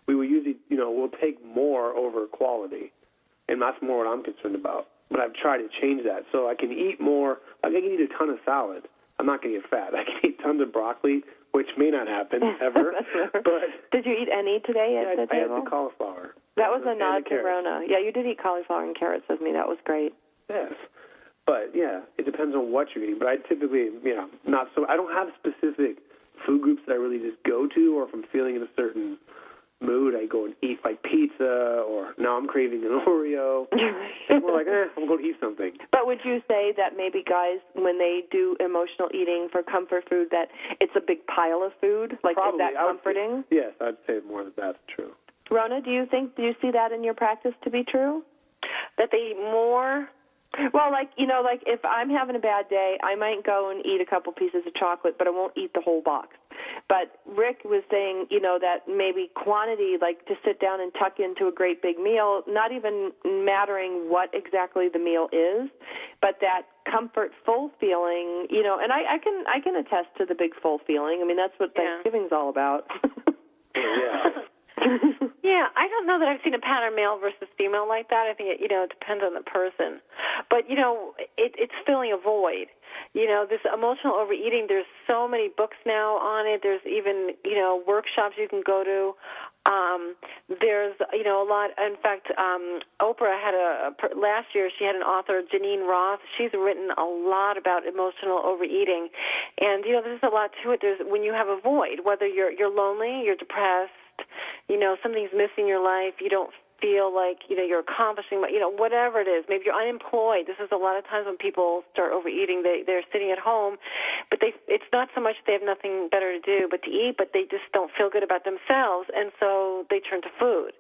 We will usually, we'll take more over quality. And that's more what I'm concerned about. But I've tried to change that. So I can eat more. Like I can eat a ton of salad. I'm not going to get fat. I can eat tons of broccoli, which may not happen ever. But did you eat any today at the table? I had the cauliflower. That was a nod to Rona. Yeah, you did eat cauliflower and carrots with me. That was great. Yes. But, yeah, it depends on what you're eating. But I typically, not so. I don't have specific food groups that I really just go to, or if I'm feeling in a certain mood, I go and eat like pizza, or now I'm craving an Oreo. It's more like, I'm going to eat something. But would you say that maybe guys, when they do emotional eating for comfort food, that it's a big pile of food? Like, probably, is that comforting? Yes, I'd say more that that's true. Rona, do you see that in your practice to be true? That they eat more? Well, like if I'm having a bad day, I might go and eat a couple pieces of chocolate, but I won't eat the whole box. But Rick was saying, that maybe quantity, like to sit down and tuck into a great big meal, not even mattering what exactly the meal is, but that comfort, full feeling, and I can attest to the big full feeling. I mean, that's what Thanksgiving's all about. Yeah. Yeah, I don't know that I've seen a pattern male versus female like that. I think it depends on the person. But, it's filling a void. This emotional overeating, there's so many books now on it. There's even, workshops you can go to. There's, a lot. In fact, Oprah had last year she had an author, Janine Roth. She's written a lot about emotional overeating. And, there's a lot to it. There's when you have a void, whether you're lonely, you're depressed, something's missing in your life, you don't feel like, you're accomplishing, whatever it is. Maybe you're unemployed. This is a lot of times when people start overeating, they're sitting at home, but it's not so much they have nothing better to do but to eat, but they just don't feel good about themselves, and so they turn to food.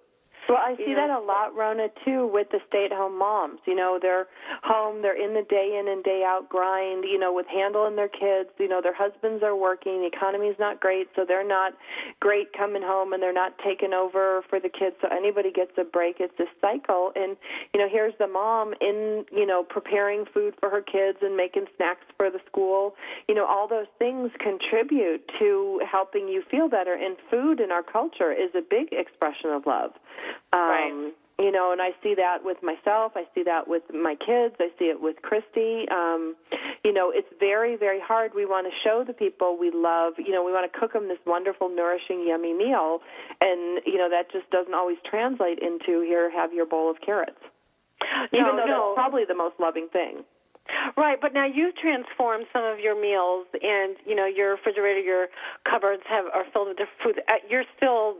Well, I see that a lot, Rona, too, with the stay-at-home moms. They're home, they're in the day in and day out grind, with handling their kids. Their husbands are working, the economy's not great, so they're not great coming home, and they're not taking over for the kids, so anybody gets a break. It's this cycle, and, here's the mom in, preparing food for her kids and making snacks for the school. All those things contribute to helping you feel better, and food in our culture is a big expression of love. Right. And I see that with myself. I see that with my kids. I see it with Christy. It's very, very hard. We want to show the people we love. We want to cook them this wonderful, nourishing, yummy meal, and that just doesn't always translate into here, have your bowl of carrots. Even though that's probably the most loving thing. Right, but now you've transformed some of your meals, and your refrigerator, your cupboards are filled with different food. You're still.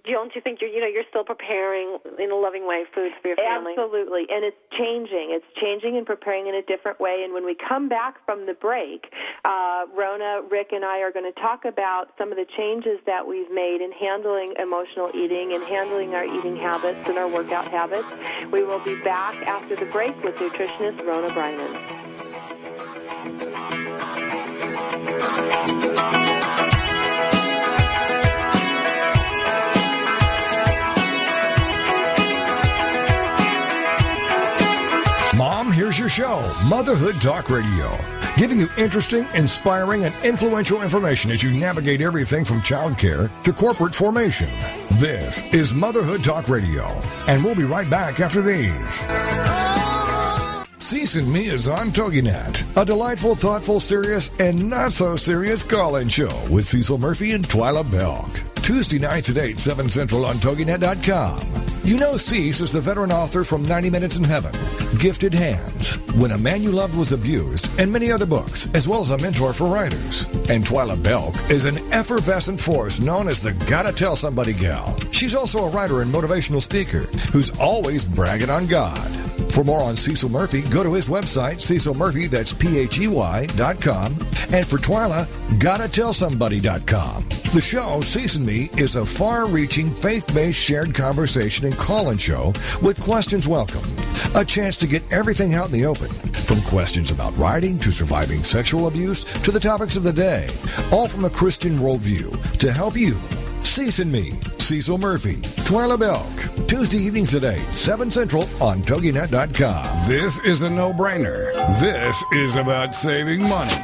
Don't you think you're still preparing in a loving way foods for your family? Absolutely, and it's changing. It's changing and preparing in a different way. And when we come back from the break, Rona, Rick, and I are going to talk about some of the changes that we've made in handling emotional eating and handling our eating habits and our workout habits. We will be back after the break with nutritionist Rona Brynin. Mom, here's your show, Motherhood Talk Radio, giving you interesting, inspiring, and influential information as you navigate everything from childcare to corporate formation. This is Motherhood Talk Radio, and we'll be right back after these. Cece and Mia's on TogiNet, a delightful, thoughtful, serious, and not-so-serious call-in show with Cecil Murphy and Twyla Belk. Tuesday nights at 8, 7 Central on TogiNet.com. Cece is the veteran author from 90 Minutes in Heaven, Gifted Hands, When a Man You Loved Was Abused, and many other books, as well as a mentor for writers. And Twyla Belk is an effervescent force known as the Gotta Tell Somebody gal. She's also a writer and motivational speaker who's always bragging on God. For more on Cecil Murphy, go to his website, Cecil Murphy, that's PHEY.com. And for Twyla, GottaTellSomebody.com. The show, Cecil and Me, is a far-reaching, faith-based shared conversation and call-in show with questions welcome. A chance to get everything out in the open, from questions about writing to surviving sexual abuse to the topics of the day, all from a Christian worldview to help you. Cecil and Me, Cecil Murphy, Twyla Belk, Tuesday evenings at 8, 7 Central on TogiNet.com. This is a no-brainer. This is about saving money.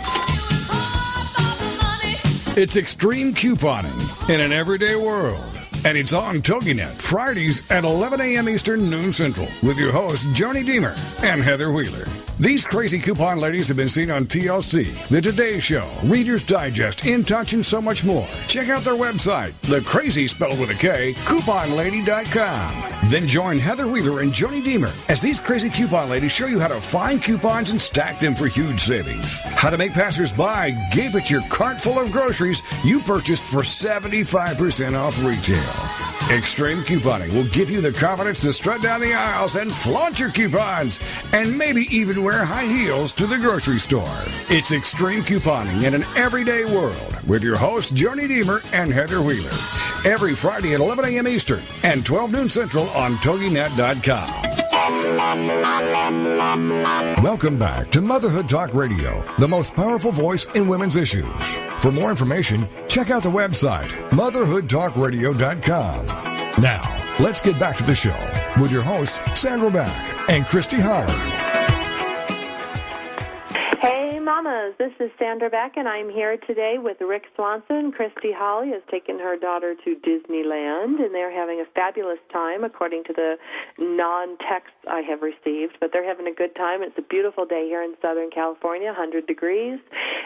It's extreme couponing in an everyday world. And it's on TogiNet, Fridays at 11 a.m. Eastern, noon Central, with your hosts, Joni Deemer and Heather Wheeler. These crazy coupon ladies have been seen on TLC, The Today Show, Reader's Digest, In Touch, and so much more. Check out their website, The Crazy spelled with a K, couponlady.com. Then join Heather Wheeler and Joni Deemer as these crazy coupon ladies show you how to find coupons and stack them for huge savings. How to make passersby gape at your cart full of groceries you purchased for 75% off retail. Extreme couponing will give you the confidence to strut down the aisles and flaunt your coupons, and maybe even wear high heels to the grocery store. It's extreme couponing in an everyday world with your hosts Joni Deemer and Heather Wheeler. Every Friday at 11 a.m. Eastern and 12 noon Central on TogiNet.com. Welcome back to Motherhood Talk Radio, the most powerful voice in women's issues. For more information, check out the website, motherhoodtalkradio.com. Now, let's get back to the show with your hosts, Sandra Beck and Christy Holly. Hey, mamas, this is Sandra Beck, and I'm here today with Rick Swanson. Christy Holly has taken her daughter to Disneyland, and they're having a fabulous time, according to the non-texts I have received. But they're having a good time. It's a beautiful day here in Southern California, 100 degrees.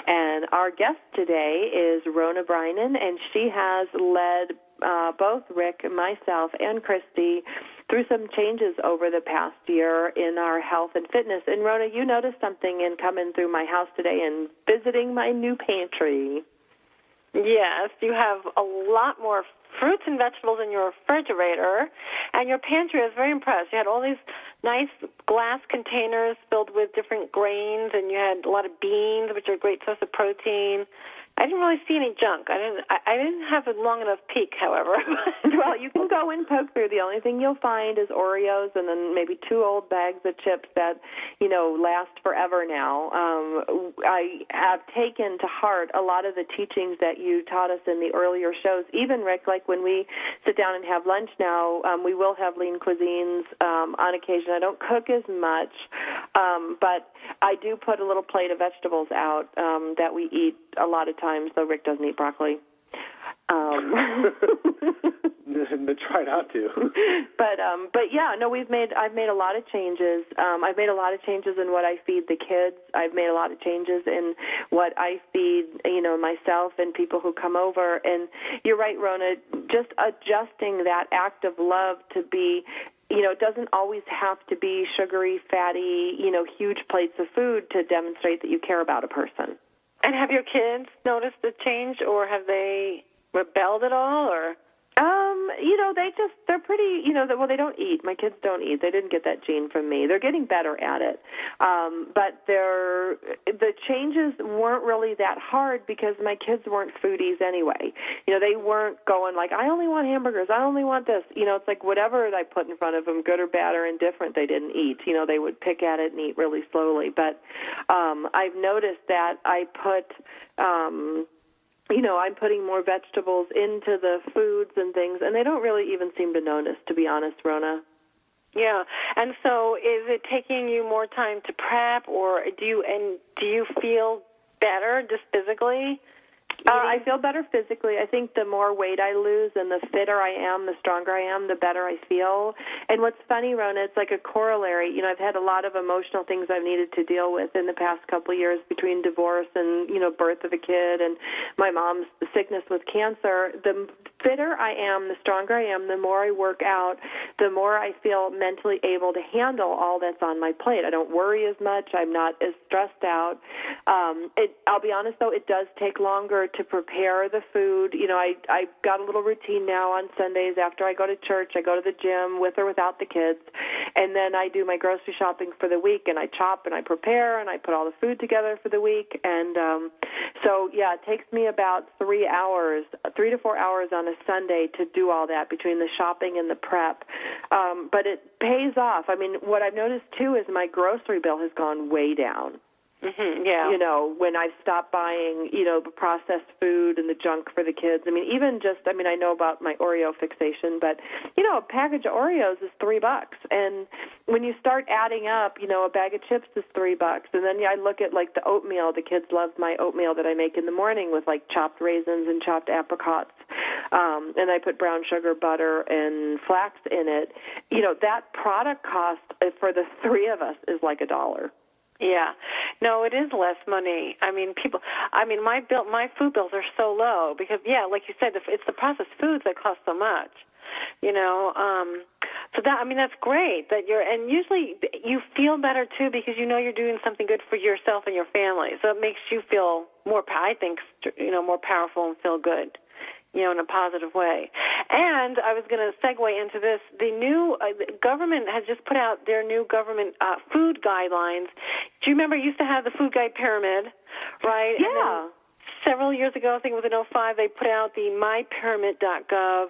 And our guest today is Rona Brynin, and she has led both Rick, myself, and Christy through some changes over the past year in our health and fitness. And Rona, you noticed something in coming through my house today and visiting my new pantry. Yes, you have a lot more fruits and vegetables in your refrigerator, and your pantry, I was very impressed. You had all these nice glass containers filled with different grains, and you had a lot of beans, which are a great source of protein. I didn't really see any junk. I didn't have a long enough peek, however. Well, you can go and poke through. The only thing you'll find is Oreos and then maybe 2 old bags of chips that, last forever now. I have taken to heart a lot of the teachings that you taught us in the earlier shows. Even, Rick, like when we sit down and have lunch now, we will have lean cuisines on occasion. I don't cook as much, but I do put a little plate of vegetables out that we eat a lot of times, though Rick doesn't eat broccoli. Try not to. But yeah, no, I've made a lot of changes. I've made a lot of changes in what I feed the kids. I've made a lot of changes in what I feed, myself and people who come over. And you're right, Rona, just adjusting that act of love to be, it doesn't always have to be sugary, fatty, huge plates of food to demonstrate that you care about a person. And have your kids noticed the change, or have they rebelled at all, or? They're pretty, they don't eat. My kids don't eat. They didn't get that gene from me. They're getting better at it. But the changes weren't really that hard because my kids weren't foodies anyway. They weren't going like, I only want hamburgers. I only want this. It's like whatever I put in front of them, good or bad or indifferent, they didn't eat. They would pick at it and eat really slowly. But I've noticed that I put I'm putting more vegetables into the foods and things, and they don't really even seem to notice, to be honest, Rona. Yeah, and so is it taking you more time to prep, or do you feel better just physically? I feel better physically. I think the more weight I lose and the fitter I am, the stronger I am, the better I feel. And what's funny, Rona, it's like a corollary. I've had a lot of emotional things I've needed to deal with in the past couple of years between divorce and, birth of a kid and my mom's sickness with cancer. The fitter I am, the stronger I am, the more I work out, the more I feel mentally able to handle all that's on my plate. I don't worry as much. I'm not as stressed out. I'll be honest, though, it does take longer to prepare the food. I've got a little routine now on Sundays after I go to church. I go to the gym with or without the kids, and then I do my grocery shopping for the week, and I chop and I prepare and I put all the food together for the week. And so, yeah, it takes me about 3 to 4 hours on a Sunday to do all that between the shopping and the prep. But it pays off. I mean, what I've noticed, too, is my grocery bill has gone way down. Mm-hmm, yeah. You know, when I've stopped buying, you know, the processed food and the junk for the kids. I mean, even just, I mean, I know about my Oreo fixation, but, you know, a package of Oreos is $3. And when you start adding up, you know, a bag of chips is $3. And then I look at, like, the oatmeal. The kids love my oatmeal that I make in the morning with, like, chopped raisins and chopped apricots. And I put brown sugar, butter, and flax in it. You know, that product cost for the three of us is like $1. Yeah. No, it is less money. I mean, my food bills are so low because, yeah, like you said, it's the processed foods that cost so much, you know. So that, I mean, that's great that and usually you feel better too because you know you're doing something good for yourself and your family. So it makes you feel more, I think, you know, more powerful and feel good, you know, in a positive way. And I was going to segue into this. The new government has just put out their new government food guidelines. Do you remember you used to have the food guide pyramid, right? Yeah. Several years ago, I think it was in 2005, they put out the mypyramid.gov,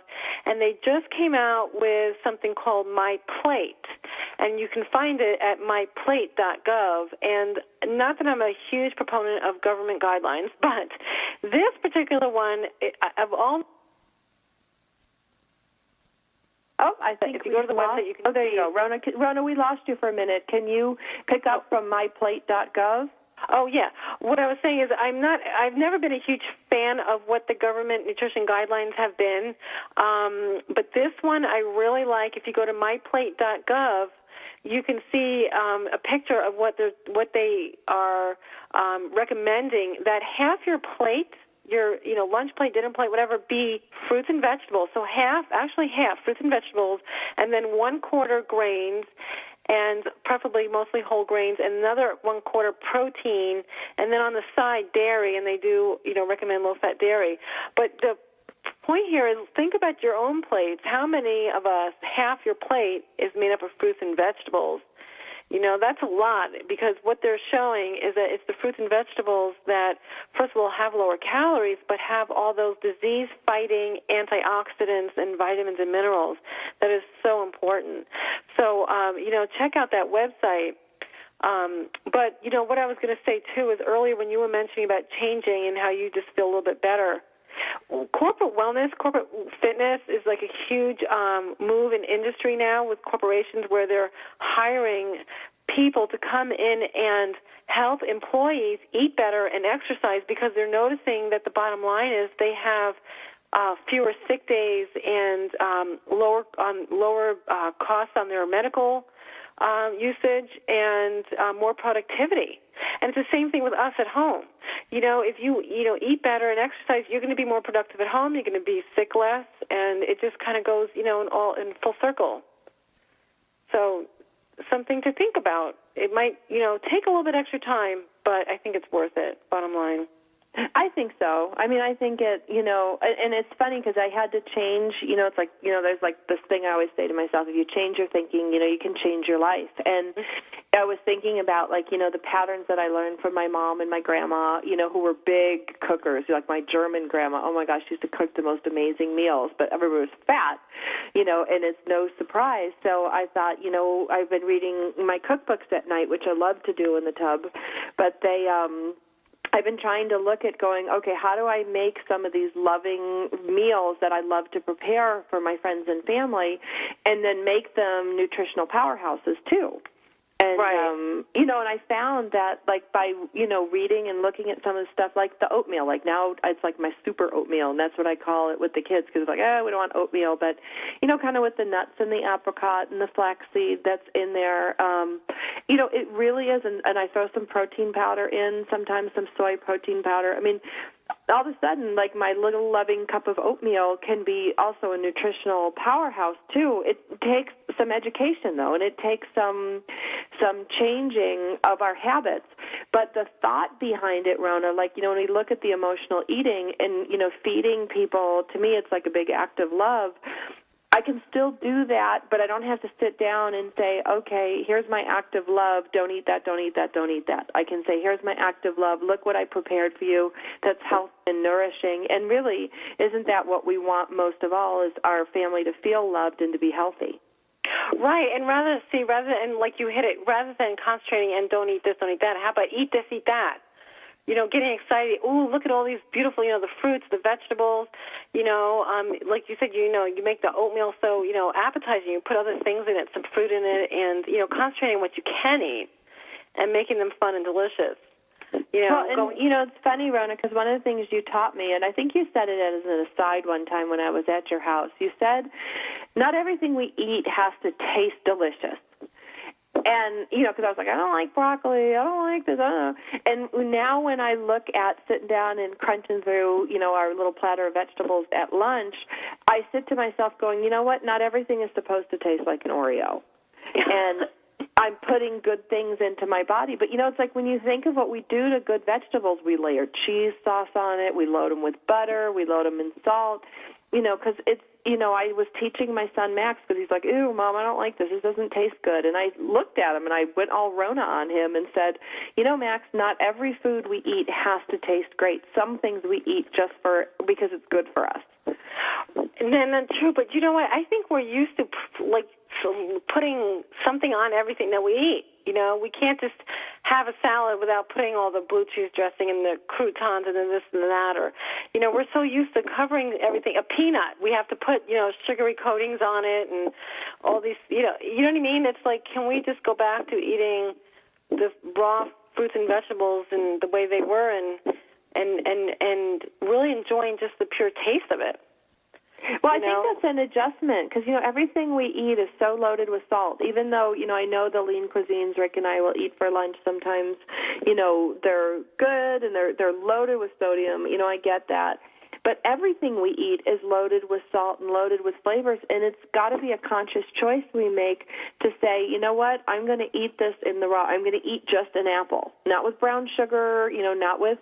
and they just came out with something called My Plate, and you can find it at myplate.gov. And not that I'm a huge proponent of government guidelines, but this particular one, of all... Oh, I think if you go to the website, you can see. Oh, there you go. Rona, we lost you for a minute. Can you pick up from myplate.gov? Oh, yeah. What I was saying is I've never been a huge fan of what the government nutrition guidelines have been, but this one I really like. If you go to myplate.gov, you can see a picture of what they are recommending, that half your plate, your lunch plate, dinner plate, whatever, be fruits and vegetables. So half fruits and vegetables, and then 1/4 grains, and preferably mostly whole grains, and another 1/4 protein, and then on the side dairy, and they do recommend low-fat dairy. But the point here is think about your own plates. How many of us, half your plate is made up of fruits and vegetables? That's a lot, because what they're showing is that it's the fruits and vegetables that, first of all, have lower calories, but have all those disease-fighting antioxidants and vitamins and minerals that is so important. So, check out that website. But, what I was going to say, too, is earlier when you were mentioning about changing and how you just feel a little bit better, corporate wellness, corporate fitness is like a huge move in industry now with corporations where they're hiring people to come in and help employees eat better and exercise, because they're noticing that the bottom line is they have fewer sick days and lower costs on their medical usage and more productivity. And it's the same thing with us at home. If you eat better and exercise, you're going to be more productive at home. You're going to be sick less, and it just kind of goes, in full circle. So something to think about. It might, take a little bit extra time, but I think it's worth it, bottom line. I think so. I mean, I think it, and it's funny because I had to change, it's like, there's like this thing I always say to myself, if you change your thinking, you can change your life. And I was thinking about, like, the patterns that I learned from my mom and my grandma, who were big cookers, like my German grandma. Oh, my gosh, she used to cook the most amazing meals, but everybody was fat, and it's no surprise. So I thought, I've been reading my cookbooks at night, which I love to do in the tub, but I've been trying to look at going, okay, how do I make some of these loving meals that I love to prepare for my friends and family, and then make them nutritional powerhouses too? And, right. And I found that, like, by, reading and looking at some of the stuff, like the oatmeal, like now it's like my super oatmeal, and that's what I call it with the kids, because it's like, we don't want oatmeal, but, kind of with the nuts and the apricot and the flaxseed that's in there, it really is, and I throw some protein powder in, sometimes some soy protein powder. I mean, all of a sudden, like, my little loving cup of oatmeal can be also a nutritional powerhouse too. It takes some education, though, and it takes some changing of our habits. But the thought behind it, Rona, like, when we look at the emotional eating and, feeding people, to me it's like a big act of love. I can still do that, but I don't have to sit down and say, okay, here's my act of love. Don't eat that, don't eat that, don't eat that. I can say, here's my act of love. Look what I prepared for you that's healthy and nourishing. And really, isn't that what we want most of all, is our family to feel loved and to be healthy? Right, and rather than, like you hit it, rather than concentrating and don't eat this, don't eat that, how about eat this, eat that? Getting excited. Ooh, look at all these beautiful, the fruits, the vegetables. Like you said, you make the oatmeal so, appetizing. You put other things in it, some fruit in it, and, concentrating on what you can eat and making them fun and delicious. It's funny, Rona, because one of the things you taught me, and I think you said it as an aside one time when I was at your house, you said, not everything we eat has to taste delicious. And, because I was like, I don't like broccoli, I don't like this, I don't know. And now when I look at sitting down and crunching through, our little platter of vegetables at lunch, I sit to myself going, you know what, not everything is supposed to taste like an Oreo. And I'm putting good things into my body. But, it's like when you think of what we do to good vegetables, we layer cheese sauce on it, we load them with butter, we load them in salt, because it's, I was teaching my son Max because he's like, ew, Mom, I don't like this. This doesn't taste good. And I looked at him and I went all Rona on him and said, Max, not every food we eat has to taste great. Some things we eat just because it's good for us. And then that's true, but you know what? I think we're used to putting something on everything that we eat. We can't just have a salad without putting all the blue cheese dressing and the croutons and then this and that. Or, we're so used to covering everything. A peanut, we have to put, sugary coatings on it and all these, you know what I mean? It's like, can we just go back to eating the raw fruits and vegetables and the way they were and really enjoying just the pure taste of it? Well, I think that's an adjustment because, everything we eat is so loaded with salt. Even though, I know the lean cuisines Rick and I will eat for lunch sometimes, they're good and they're loaded with sodium. I get that. But everything we eat is loaded with salt and loaded with flavors, and it's got to be a conscious choice we make to say, you know what, I'm going to eat this in the raw. I'm going to eat just an apple, not with brown sugar, not with,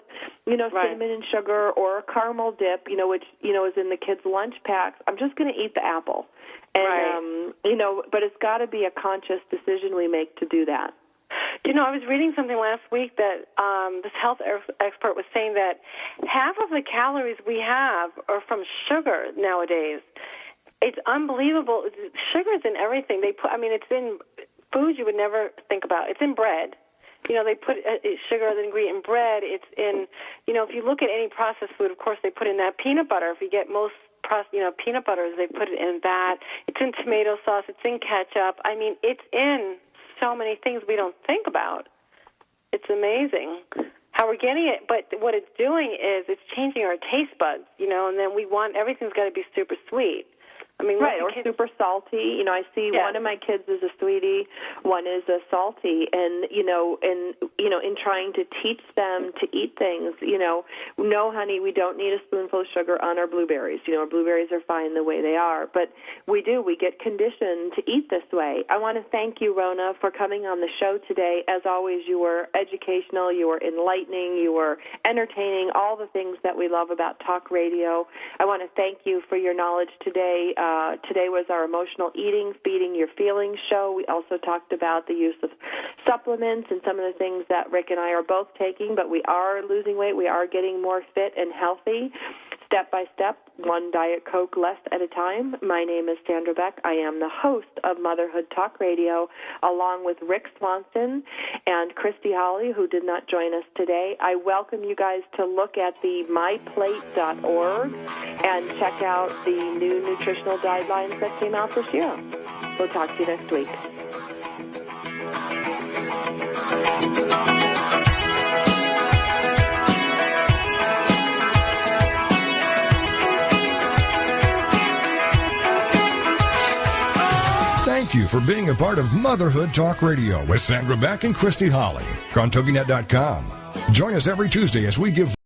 cinnamon and sugar or a caramel dip, which, is in the kids' lunch packs. I'm just going to eat the apple. And, but it's got to be a conscious decision we make to do that. I was reading something last week that this health expert was saying that half of the calories we have are from sugar nowadays. It's unbelievable. Sugar's in everything. It's in foods you would never think about. It's in bread. They put sugar as an ingredient in bread. It's in, if you look at any processed food, of course, they put in that peanut butter. If you get most peanut butters, they put it in that. It's in tomato sauce. It's in ketchup. It's in so many things we don't think about. It's amazing how we're getting it, but what it's doing is it's changing our taste buds, and then everything's got to be super sweet. Right, or super salty. I see one of my kids is a sweetie, one is a salty, and in trying to teach them to eat things, no, honey, we don't need a spoonful of sugar on our blueberries. Our blueberries are fine the way they are, but we get conditioned to eat this way. I want to thank you, Rona, for coming on the show today. As always, you were educational, you were enlightening, you were entertaining, all the things that we love about talk radio. I want to thank you for your knowledge today. Today was our Emotional Eating, Feeding Your Feelings show. We also talked about the use of supplements and some of the things that Rick and I are both taking, but we are losing weight. We are getting more fit and healthy, step by step, one Diet Coke less at a time. My name is Sandra Beck. I am the host of Motherhood Talk Radio, along with Rick Swanson and Christy Holly, who did not join us today. I welcome you guys to look at the myplate.org and check out the new nutritional guidelines that came out this year. We'll talk to you next week. Thank you for being a part of Motherhood Talk Radio with Sandra Beck and Christy Holly on TogiNet.com. Join us every Tuesday as we give